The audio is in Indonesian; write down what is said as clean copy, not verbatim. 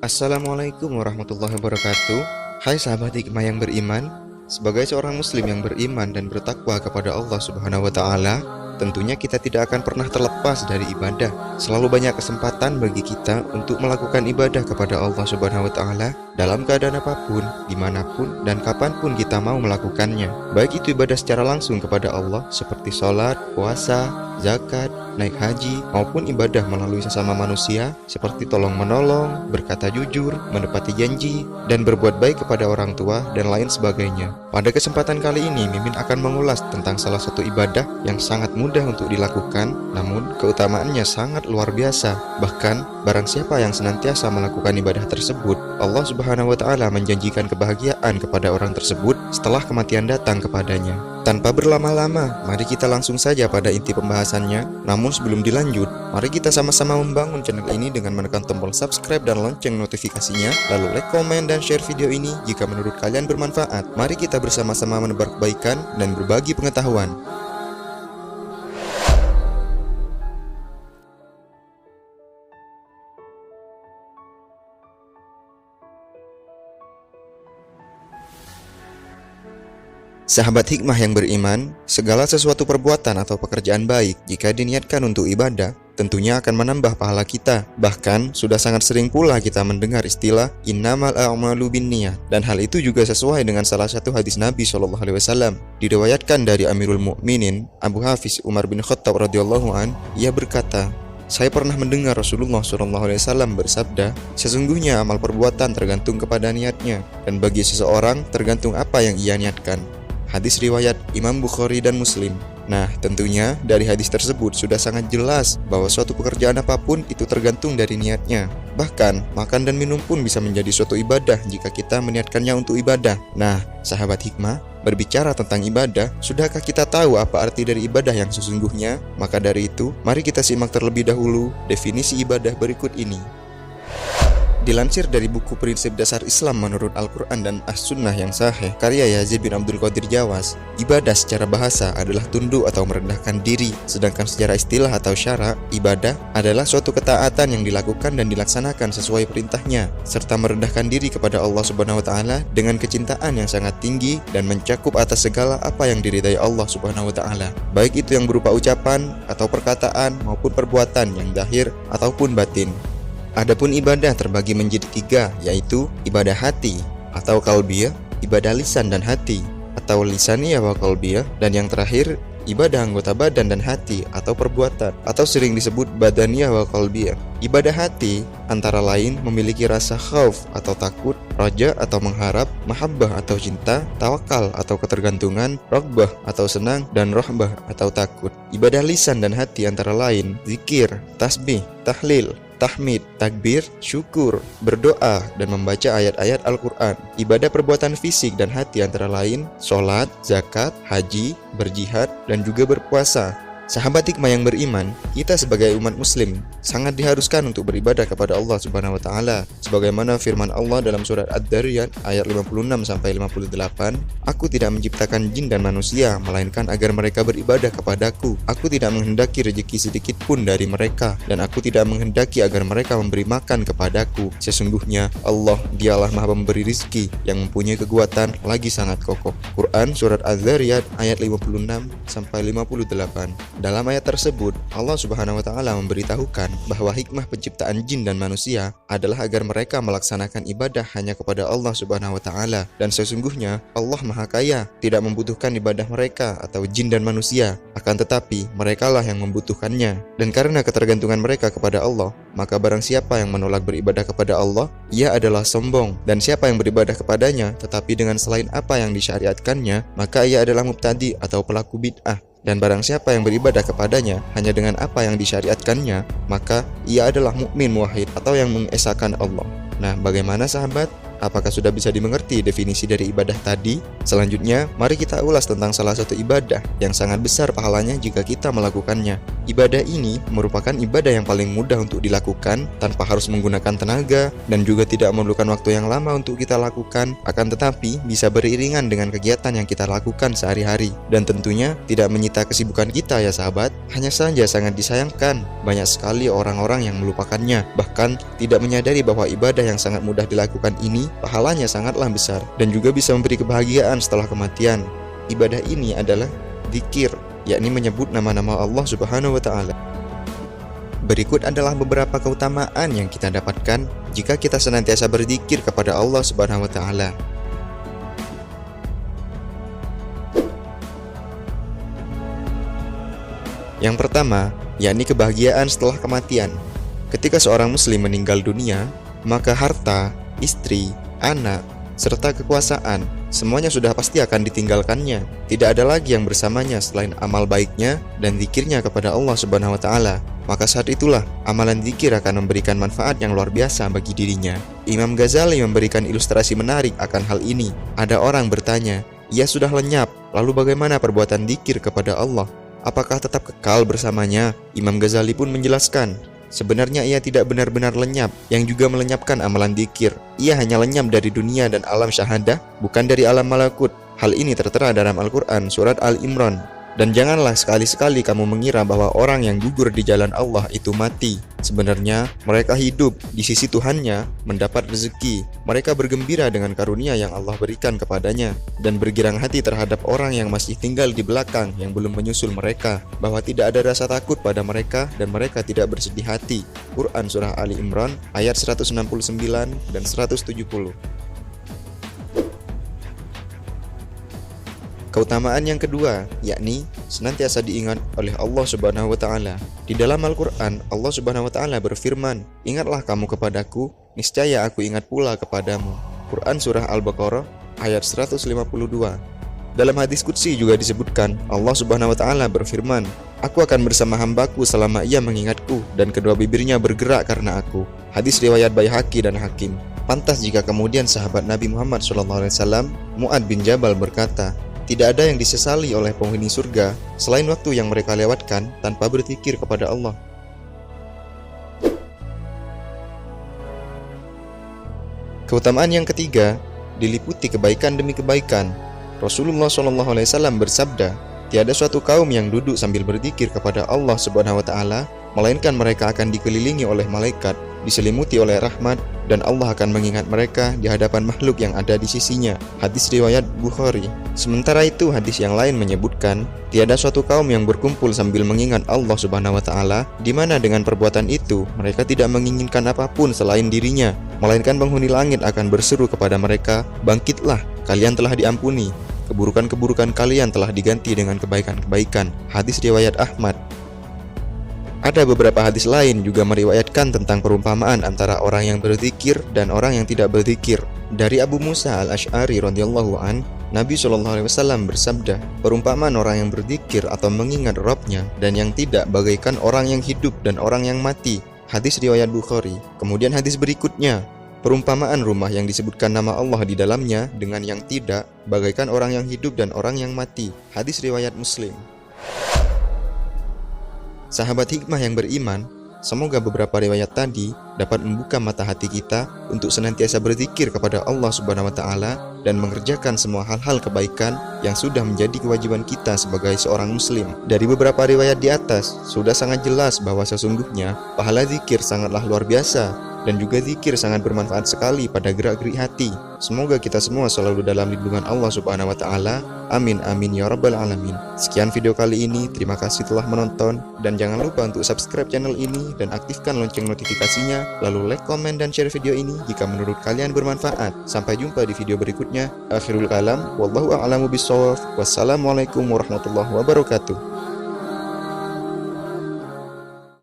Assalamualaikum warahmatullahi wabarakatuh. Hai sahabat hikmah yang beriman. Sebagai seorang muslim yang beriman dan bertakwa kepada Allah Subhanahu wa taala, tentunya kita tidak akan pernah terlepas dari ibadah. Selalu banyak kesempatan bagi kita untuk melakukan ibadah kepada Allah Subhanahu wa taala dalam keadaan apapun, dimanapun, dan kapanpun kita mau melakukannya. Baik itu ibadah secara langsung kepada Allah seperti sholat, puasa, zakat, naik haji, maupun ibadah melalui sesama manusia seperti tolong-menolong, berkata jujur, menepati janji, dan berbuat baik kepada orang tua, dan lain sebagainya. Pada kesempatan kali ini, Mimin akan mengulas tentang salah satu ibadah yang sangat mudah untuk dilakukan, namun keutamaannya sangat luar biasa. Bahkan, barang siapa yang senantiasa melakukan ibadah tersebut, Allah Subhanahu wa taala menjanjikan kebahagiaan kepada orang tersebut setelah kematian datang kepadanya. Tanpa berlama-lama, mari kita langsung saja pada inti pembahasannya. Namun sebelum dilanjut, mari kita sama-sama membangun channel ini dengan menekan tombol subscribe dan lonceng notifikasinya. Lalu like, komen, dan share video ini jika menurut kalian bermanfaat. Mari kita bersama-sama menebar kebaikan dan berbagi pengetahuan. Sahabat hikmah yang beriman, segala sesuatu perbuatan atau pekerjaan baik jika diniatkan untuk ibadah, tentunya akan menambah pahala kita. Bahkan, sudah sangat sering pula kita mendengar istilah innamal a'malu binniyat, dan hal itu juga sesuai dengan salah satu hadis Nabi SAW. Diriwayatkan dari Amirul Mukminin Abu Hafiz Umar bin Khattab radhiyallahu an, ia berkata, "Saya pernah mendengar Rasulullah SAW bersabda, sesungguhnya amal perbuatan tergantung kepada niatnya, dan bagi seseorang tergantung apa yang ia niatkan." Hadis riwayat Imam Bukhari dan Muslim. Nah, tentunya dari hadis tersebut sudah sangat jelas bahwa suatu pekerjaan apapun itu tergantung dari niatnya. Bahkan, makan dan minum pun bisa menjadi suatu ibadah jika kita meniatkannya untuk ibadah. Nah, sahabat hikmah, berbicara tentang ibadah, sudahkah kita tahu apa arti dari ibadah yang sesungguhnya? Maka dari itu, mari kita simak terlebih dahulu definisi ibadah berikut ini. Dilansir dari buku Prinsip Dasar Islam menurut Al-Quran dan As-Sunnah yang sahih, karya Yazid bin Abdul Qadir Jawas, ibadah secara bahasa adalah tunduk atau merendahkan diri, sedangkan secara istilah atau syara, ibadah adalah suatu ketaatan yang dilakukan dan dilaksanakan sesuai perintahnya, serta merendahkan diri kepada Allah Subhanahu wa taala dengan kecintaan yang sangat tinggi dan mencakup atas segala apa yang diridai Allah Subhanahu wa taala, baik itu yang berupa ucapan atau perkataan maupun perbuatan yang zahir ataupun batin. Adapun ibadah terbagi menjadi tiga, yaitu ibadah hati atau qalbiyah, ibadah lisan dan hati atau lisaniyah wa qalbiyah, dan yang terakhir ibadah anggota badan dan hati atau perbuatan atau sering disebut badaniyah wa qalbiyah. Ibadah hati antara lain memiliki rasa khauf atau takut, raja atau mengharap, mahabbah atau cinta, tawakal atau ketergantungan, raghbah atau senang, dan rahbah atau takut. Ibadah lisan dan hati antara lain zikir, tasbih, tahlil, tahmid, takbir, syukur, berdoa, dan membaca ayat-ayat Al-Quran. Ibadah perbuatan fisik dan hati antara lain sholat, zakat, haji, berjihad, dan juga berpuasa. Sahabat hikmah yang beriman, kita sebagai umat muslim sangat diharuskan untuk beribadah kepada Allah Subhanahu wa taala. Sebagaimana firman Allah dalam surat Ad-Dariyat ayat 56-58, "Aku tidak menciptakan jin dan manusia melainkan agar mereka beribadah kepadaku. Aku tidak menghendaki rezeki sedikit pun dari mereka, dan aku tidak menghendaki agar mereka memberi makan kepadaku. Sesungguhnya Allah dialah Maha Pemberi rizki yang mempunyai kekuatan lagi sangat kokoh." Quran surat Az-Zariyat ayat 56-58. Dalam ayat tersebut, Allah Subhanahu wa taala memberitahukan bahwa hikmah penciptaan jin dan manusia adalah agar mereka melaksanakan ibadah hanya kepada Allah Subhanahu wa taala, dan sesungguhnya Allah Maha Kaya, tidak membutuhkan ibadah mereka atau jin dan manusia, akan tetapi merekalah yang membutuhkannya. Dan karena ketergantungan mereka kepada Allah, maka barang siapa yang menolak beribadah kepada Allah, ia adalah sombong, dan siapa yang beribadah kepadanya tetapi dengan selain apa yang disyariatkannya, maka ia adalah mubtadi atau pelaku bid'ah. Dan barang siapa yang beribadah kepadanya hanya dengan apa yang disyariatkannya, maka ia adalah mukmin muwahhid atau yang mengesahkan Allah. Nah, bagaimana sahabat? Apakah sudah bisa dimengerti definisi dari ibadah tadi? Selanjutnya, mari kita ulas tentang salah satu ibadah yang sangat besar pahalanya jika kita melakukannya. Ibadah ini merupakan ibadah yang paling mudah untuk dilakukan tanpa harus menggunakan tenaga dan juga tidak memerlukan waktu yang lama untuk kita lakukan, akan tetapi bisa beriringan dengan kegiatan yang kita lakukan sehari-hari. Dan tentunya tidak menyita kesibukan kita ya sahabat. Hanya saja sangat disayangkan, banyak sekali orang-orang yang melupakannya, bahkan tidak menyadari bahwa ibadah yang sangat mudah dilakukan ini pahalanya sangatlah besar dan juga bisa memberi kebahagiaan setelah kematian. Ibadah ini adalah dzikir, yakni menyebut nama-nama Allah Subhanahu wa Ta'ala. Berikut adalah beberapa keutamaan yang kita dapatkan jika kita senantiasa berzikir kepada Allah Subhanahu wa Ta'ala. Yang pertama, yakni kebahagiaan setelah kematian. Ketika seorang muslim meninggal dunia, maka harta, istri, anak, serta kekuasaan semuanya sudah pasti akan ditinggalkannya. Tidak ada lagi yang bersamanya selain amal baiknya dan zikirnya kepada Allah Subhanahu wa Ta'ala. Maka saat itulah amalan zikir akan memberikan manfaat yang luar biasa bagi dirinya. Imam Ghazali memberikan ilustrasi menarik akan hal ini. Ada orang bertanya, ia sudah lenyap, lalu bagaimana perbuatan zikir kepada Allah? Apakah tetap kekal bersamanya? Imam Ghazali pun menjelaskan, sebenarnya ia tidak benar-benar lenyap, yang juga melenyapkan amalan dzikir. Ia hanya lenyap dari dunia dan alam syahadah, bukan dari alam malakut. Hal ini tertera dalam Al-Quran surat Al-Imran. Dan janganlah sekali-sekali kamu mengira bahwa orang yang gugur di jalan Allah itu mati. Sebenarnya mereka hidup di sisi Tuhannya, mendapat rezeki. Mereka bergembira dengan karunia yang Allah berikan kepadanya, dan bergirang hati terhadap orang yang masih tinggal di belakang yang belum menyusul mereka, bahwa tidak ada rasa takut pada mereka dan mereka tidak bersedih hati. Quran Surah Ali Imran ayat 169 dan 170. Keutamaan yang kedua, yakni senantiasa diingat oleh Allah Subhanahu wa Ta'ala. Di dalam Al-Quran, Allah Subhanahu wa Ta'ala berfirman, "Ingatlah kamu kepadaku, niscaya aku ingat pula kepadamu." Quran Surah Al-Baqarah ayat 152. Dalam hadis qudsi juga disebutkan, Allah Subhanahu wa Ta'ala berfirman, "Aku akan bersama hambaku selama ia mengingatku, dan kedua bibirnya bergerak karena aku." Hadis riwayat Baihaqi dan Hakim. Pantas jika kemudian sahabat Nabi Muhammad SAW, Mu'ad bin Jabal berkata, tidak ada yang disesali oleh penghuni surga selain waktu yang mereka lewatkan tanpa berzikir kepada Allah. Keutamaan yang ketiga diliputi kebaikan demi kebaikan. Rasulullah SAW bersabda, tiada suatu kaum yang duduk sambil berzikir kepada Allah Subhanahu wa Ta'ala, melainkan mereka akan dikelilingi oleh malaikat, diselimuti oleh rahmat, dan Allah akan mengingat mereka di hadapan makhluk yang ada di sisinya. Hadis riwayat Bukhari. Sementara itu hadis yang lain menyebutkan, tiada suatu kaum yang berkumpul sambil mengingat Allah Subhanahu wa Ta'ala, di mana dengan perbuatan itu mereka tidak menginginkan apapun selain dirinya, melainkan penghuni langit akan berseru kepada mereka, bangkitlah, kalian telah diampuni, keburukan-keburukan kalian telah diganti dengan kebaikan-kebaikan. Hadis riwayat Ahmad. Ada beberapa hadis lain juga meriwayatkan tentang perumpamaan antara orang yang berzikir dan orang yang tidak berzikir. Dari Abu Musa al-Asy'ari radhiyallahu an, Nabi SAW bersabda, perumpamaan orang yang berzikir atau mengingat Rabb-nya dan yang tidak bagaikan orang yang hidup dan orang yang mati. Hadis riwayat Bukhari. Kemudian hadis berikutnya, perumpamaan rumah yang disebutkan nama Allah di dalamnya dengan yang tidak bagaikan orang yang hidup dan orang yang mati. Hadis riwayat Muslim. Sahabat hikmah yang beriman, semoga beberapa riwayat tadi dapat membuka mata hati kita untuk senantiasa berzikir kepada Allah Subhanahu wa Ta'ala dan mengerjakan semua hal-hal kebaikan yang sudah menjadi kewajiban kita sebagai seorang muslim. Dari beberapa riwayat di atas, sudah sangat jelas bahwa sesungguhnya pahala zikir sangatlah luar biasa dan juga zikir sangat bermanfaat sekali pada gerak-gerik hati. Semoga kita semua selalu dalam lindungan Allah Subhanahu wa Ta'ala. Amin amin ya rabbal alamin. Sekian video kali ini, terima kasih telah menonton, dan jangan lupa untuk subscribe channel ini dan aktifkan lonceng notifikasinya, lalu like, komen, dan share video ini jika menurut kalian bermanfaat. Sampai jumpa di video berikutnya. Akhirul kalam, wallahu a'lamu bishawab. Wassalamualaikum warahmatullahi wabarakatuh.